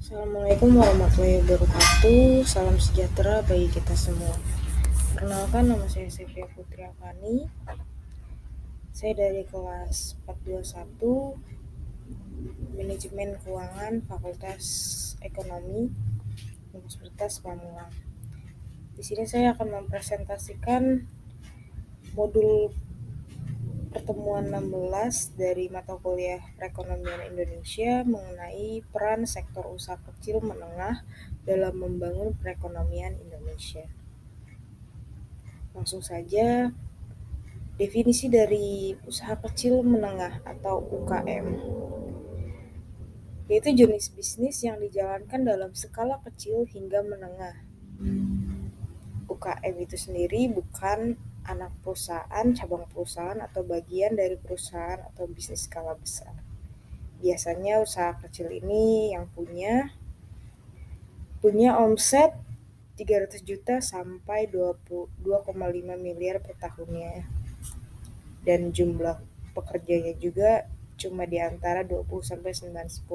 Assalamualaikum warahmatullahi wabarakatuh. Salam sejahtera bagi kita semua. Perkenalkan, nama saya Sevia Putri Avani. Saya dari kelas 421 Manajemen Keuangan Fakultas Ekonomi Universitas Pamulang. Di sini saya akan mempresentasikan modul pertemuan 16 dari mata kuliah Perekonomian Indonesia mengenai peran sektor usaha kecil menengah dalam membangun perekonomian Indonesia. Langsung saja, definisi dari usaha kecil menengah atau UKM, yaitu jenis bisnis yang dijalankan dalam skala kecil hingga menengah. UKM itu sendiri bukan anak perusahaan, cabang perusahaan, atau bagian dari perusahaan atau bisnis skala besar. Biasanya usaha kecil ini yang punya omset 300 juta sampai 2,5 miliar per tahunnya. Dan jumlah pekerjanya juga cuma di antara 20 sampai 99.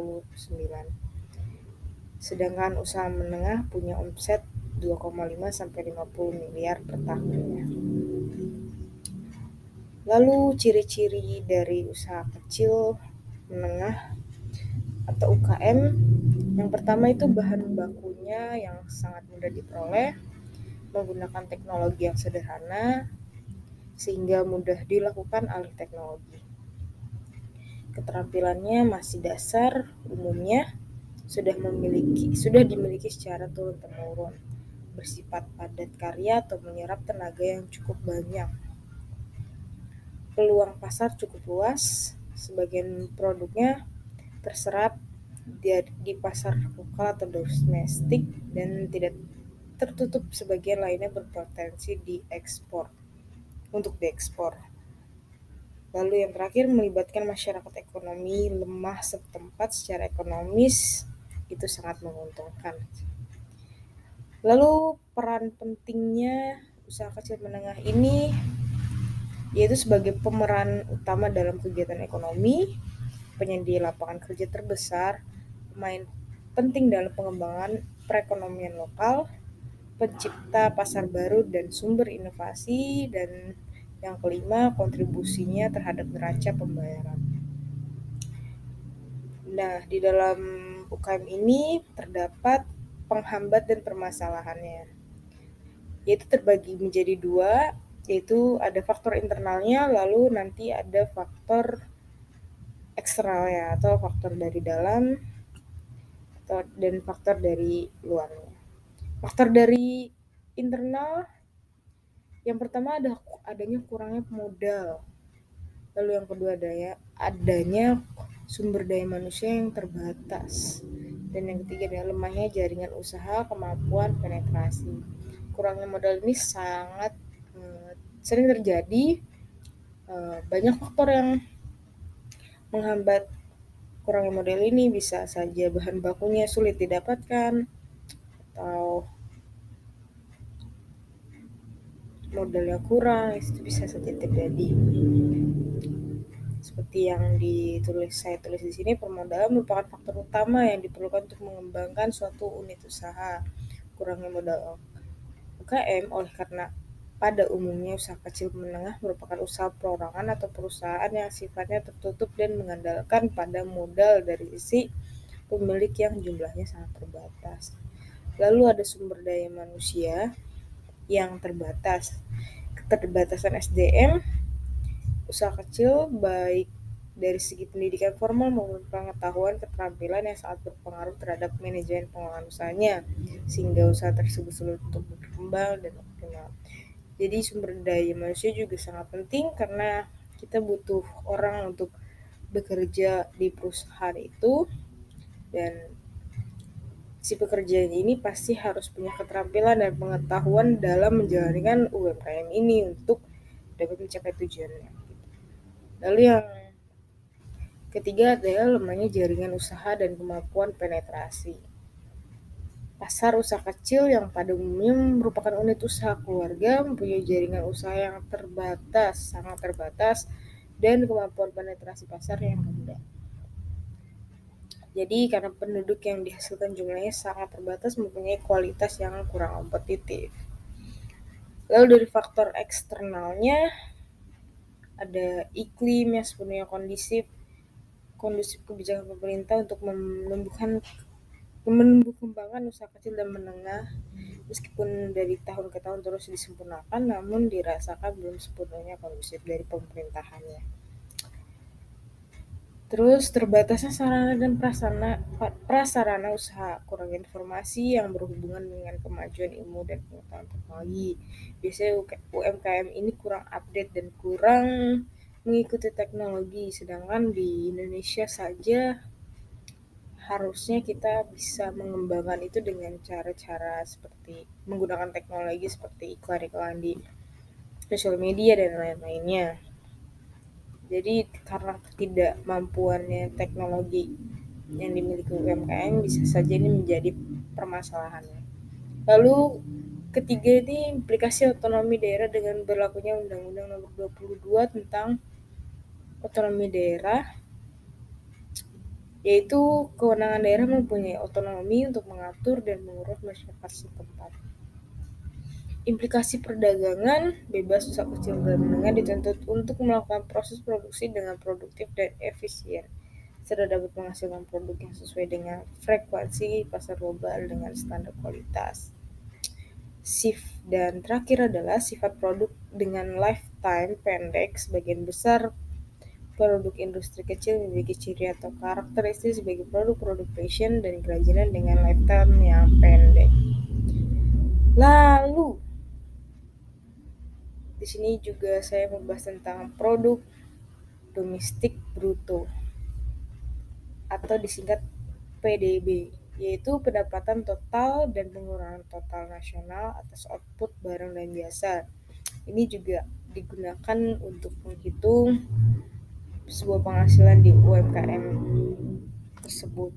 Sedangkan usaha menengah punya omset 2,5 sampai 50 miliar per tahunnya. Lalu ciri-ciri dari usaha kecil menengah atau UKM, yang pertama itu bahan bakunya yang sangat mudah diperoleh, menggunakan teknologi yang sederhana sehingga mudah dilakukan alih teknologi. Keterampilannya masih dasar, umumnya sudah dimiliki secara turun-temurun, bersifat padat karya atau menyerap tenaga yang cukup banyak. Peluang pasar cukup luas, sebagian produknya terserap di pasar lokal atau domestik dan tidak tertutup, sebagian lainnya berpotensi untuk diekspor. Lalu yang terakhir, melibatkan masyarakat ekonomi lemah setempat secara ekonomis, itu sangat menguntungkan. Lalu peran pentingnya usaha kecil menengah ini yaitu sebagai pemeran utama dalam kegiatan ekonomi, penyedia lapangan kerja terbesar, pemain penting dalam pengembangan perekonomian lokal, pencipta pasar baru dan sumber inovasi, dan yang kelima, kontribusinya terhadap neraca pembayaran. Nah, di dalam UKM ini terdapat penghambat dan permasalahannya, yaitu terbagi menjadi dua, yaitu ada faktor internalnya, lalu nanti ada faktor eksternalnya atau faktor dari dalam dan faktor dari luarnya. Faktor dari internal, yang pertama adanya kurangnya modal, lalu yang kedua adanya sumber daya manusia yang terbatas, dan yang ketiga adalah lemahnya jaringan usaha, kemampuan penetrasi. Kurangnya modal ini sangat sering terjadi. Banyak faktor yang menghambat kurangnya modal ini, bisa saja bahan bakunya sulit didapatkan, atau modalnya kurang, itu bisa saja terjadi. Seperti yang saya tulis di sini, permodalan merupakan faktor utama yang diperlukan untuk mengembangkan suatu unit usaha. Kurangnya modal UKM oleh karena pada umumnya usaha kecil menengah merupakan usaha perorangan atau perusahaan yang sifatnya tertutup dan mengandalkan pada modal dari sisi pemilik yang jumlahnya sangat terbatas. Lalu ada sumber daya manusia yang terbatas. Keterbatasan SDM usaha kecil baik dari segi pendidikan formal maupun pengetahuan keterampilan yang sangat berpengaruh terhadap manajemen pengelolaan usahanya, sehingga usaha tersebut sulit untuk berkembang dan optimal. Jadi sumber daya manusia juga sangat penting karena kita butuh orang untuk bekerja di perusahaan itu, dan si pekerja ini pasti harus punya keterampilan dan pengetahuan dalam menjalankan UMKM ini untuk dapat mencapai tujuannya. Lalu yang ketiga adalah lemahnya jaringan usaha dan kemampuan penetrasi. Pasar usaha kecil yang pada umumnya merupakan unit usaha keluarga mempunyai jaringan usaha yang sangat terbatas, dan kemampuan penetrasi pasar yang rendah. Jadi karena penduduk yang dihasilkan jumlahnya sangat terbatas, mempunyai kualitas yang kurang kompetitif. Lalu dari faktor eksternalnya ada iklim yang sepenuhnya kondusif kebijakan pemerintah untuk menumbuh kembangkan usaha kecil dan menengah. Meskipun dari tahun ke tahun terus disempurnakan, namun dirasakan belum sepenuhnya kondusif dari pemerintahannya. Terus terbatasnya sarana dan prasarana usaha, kurang informasi yang berhubungan dengan kemajuan ilmu dan pengetahuan teknologi. Biasanya UMKM ini kurang update dan kurang mengikuti teknologi, sedangkan di Indonesia saja harusnya kita bisa mengembangkan itu dengan cara-cara seperti menggunakan teknologi seperti iklan-iklan di sosial media dan lain-lainnya. Jadi karena ketidakmampuannya teknologi yang dimiliki UMKM bisa saja ini menjadi permasalahannya. Lalu ketiga ini implikasi otonomi daerah dengan berlakunya Undang-Undang Nomor 22 tentang otonomi daerah, yaitu kewenangan daerah mempunyai otonomi untuk mengatur dan mengurus masyarakat setempat. Implikasi perdagangan, bebas usaha kecil dan menengah dituntut untuk melakukan proses produksi dengan produktif dan efisien, serta dapat menghasilkan produk yang sesuai dengan frekuensi pasar global dengan standar kualitas. Dan terakhir adalah sifat produk dengan lifetime pendek. Sebagian besar produk industri kecil memiliki ciri atau karakteristik sebagai produk-produk fashion dan kerajinan dengan lifetime yang pendek. Lalu di sini juga saya membahas tentang produk domestik bruto atau disingkat PDB, yaitu pendapatan total dan pengeluaran total nasional atas output barang dan jasa. Ini juga digunakan untuk menghitung sebuah penghasilan di UMKM tersebut.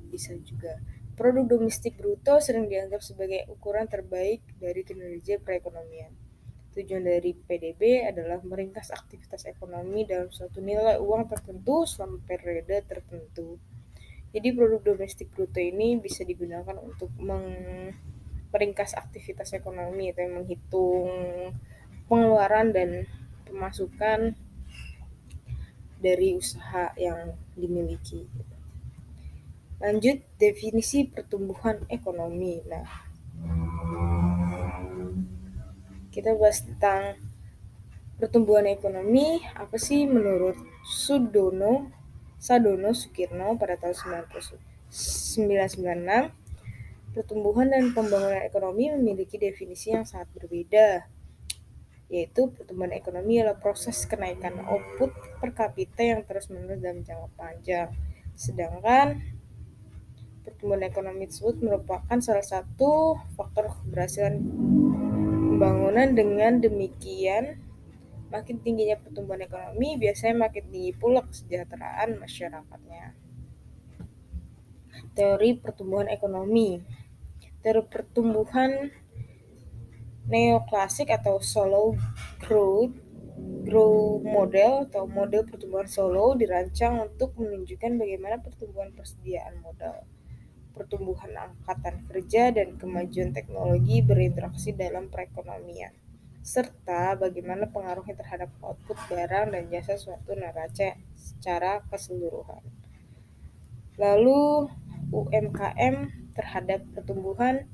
Bisa juga produk domestik bruto sering dianggap sebagai ukuran terbaik dari kinerja perekonomian. Tujuan dari PDB adalah meringkas aktivitas ekonomi dalam suatu nilai uang tertentu selama periode tertentu. Jadi produk domestik bruto ini bisa digunakan untuk meringkas aktivitas ekonomi, atau menghitung pengeluaran dan pemasukan dari usaha yang dimiliki. Lanjut, definisi pertumbuhan ekonomi. Nah, kita bahas tentang pertumbuhan ekonomi. Apa sih menurut Sadono Sukirno pada tahun 1996, pertumbuhan dan pembangunan ekonomi memiliki definisi yang sangat berbeda, yaitu pertumbuhan ekonomi adalah proses kenaikan output per kapita yang terus-menerus dalam jangka panjang. Sedangkan pertumbuhan ekonomi tersebut merupakan salah satu faktor keberhasilan pembangunan. Dengan demikian, makin tingginya pertumbuhan ekonomi, biasanya makin tinggi pula kesejahteraan masyarakatnya. Teori pertumbuhan ekonomi. Teori pertumbuhan neoklasik atau Solow Growth Model atau model pertumbuhan Solow dirancang untuk menunjukkan bagaimana pertumbuhan persediaan modal, pertumbuhan angkatan kerja, dan kemajuan teknologi berinteraksi dalam perekonomian, serta bagaimana pengaruhnya terhadap output barang dan jasa suatu neraca secara keseluruhan. Lalu UMKM terhadap pertumbuhan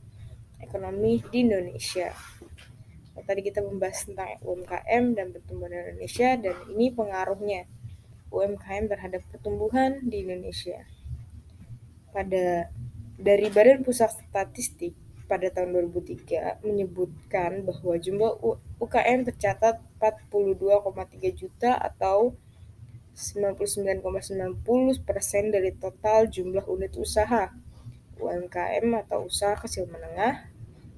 ekonomi di Indonesia. Tadi kita membahas tentang UMKM dan pertumbuhan Indonesia, dan ini pengaruhnya UMKM terhadap pertumbuhan di Indonesia. Dari Badan Pusat Statistik pada tahun 2003 menyebutkan bahwa jumlah UKM tercatat 42,3 juta atau 99,90% dari total jumlah unit usaha. UMKM atau usaha kecil menengah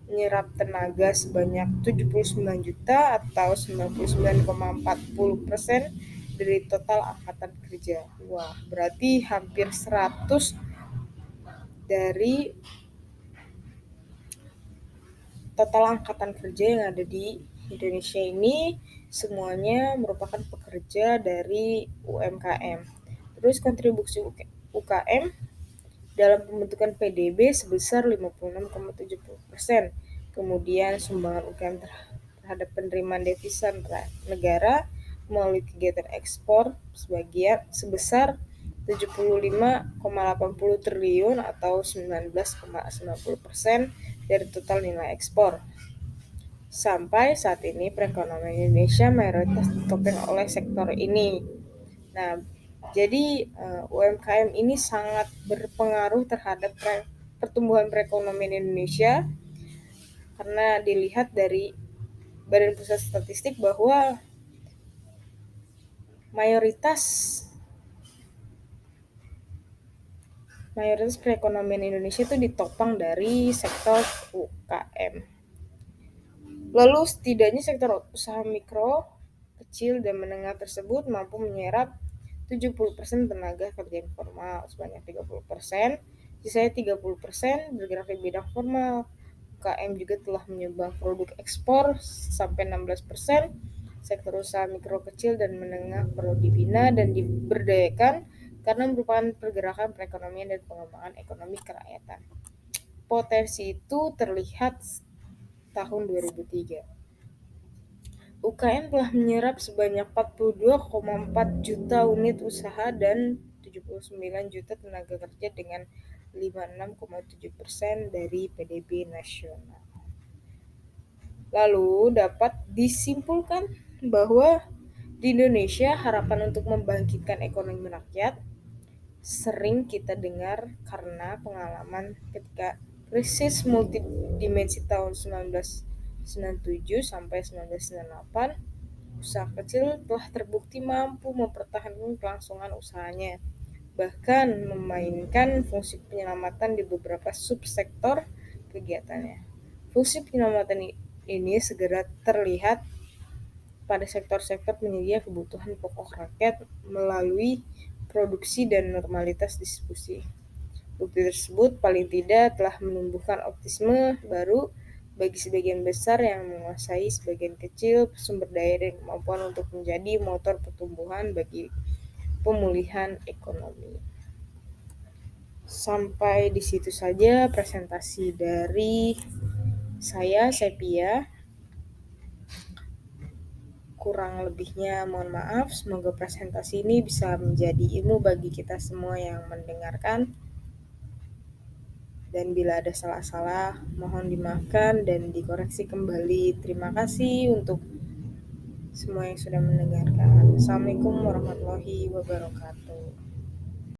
menyerap tenaga sebanyak 79 juta atau 99,40% dari total angkatan kerja. Wah, berarti hampir 100 dari total angkatan kerja yang ada di Indonesia ini semuanya merupakan pekerja dari UMKM. Terus kontribusi UKM dalam pembentukan PDB sebesar 56,70%. Kemudian sumbangan UKM terhadap penerimaan devisa negara melalui kegiatan ekspor sebesar 75,80 triliun atau 19,90% dari total nilai ekspor. Sampai saat ini perekonomian Indonesia mayoritas ditopang oleh sektor ini. Nah, jadi UMKM ini sangat berpengaruh terhadap pertumbuhan perekonomian Indonesia karena dilihat dari Badan Pusat Statistik bahwa mayoritas perekonomian Indonesia itu ditopang dari sektor UKM. Lalu setidaknya sektor usaha mikro, kecil, dan menengah tersebut mampu menyerap 70% tenaga kerja informal, sebanyak 30%, sisanya 30% bergerak di bidang formal. UKM juga telah menyumbang produk ekspor sampai 16%. Sektor usaha mikro, kecil, dan menengah perlu dibina dan diberdayakan karena merupakan pergerakan perekonomian dan pengembangan ekonomi kerakyatan. Potensi itu terlihat tahun 2003. UKM telah menyerap sebanyak 42,4 juta unit usaha dan 79 juta tenaga kerja dengan 56,7% dari PDB nasional. Lalu dapat disimpulkan bahwa di Indonesia harapan untuk membangkitkan ekonomi rakyat sering kita dengar karena pengalaman ketika krisis multidimensi tahun 1997 sampai 1998, usaha kecil telah terbukti mampu mempertahankan kelangsungan usahanya, bahkan memainkan fungsi penyelamatan di beberapa subsektor kegiatannya. Fungsi penyelamatan ini segera terlihat pada sektor-sektor penyedia kebutuhan pokok rakyat melalui produksi dan normalitas distribusi. Bukti tersebut paling tidak telah menumbuhkan optimisme baru bagi sebagian besar yang menguasai sebagian kecil sumber daya dan kemampuan untuk menjadi motor pertumbuhan bagi pemulihan ekonomi. Sampai di situ saja presentasi dari saya, Sepia. Kurang lebihnya mohon maaf, semoga presentasi ini bisa menjadi ilmu bagi kita semua yang mendengarkan. Dan bila ada salah-salah, mohon dimaafkan dan dikoreksi kembali. Terima kasih untuk semua yang sudah mendengarkan. Assalamualaikum warahmatullahi wabarakatuh.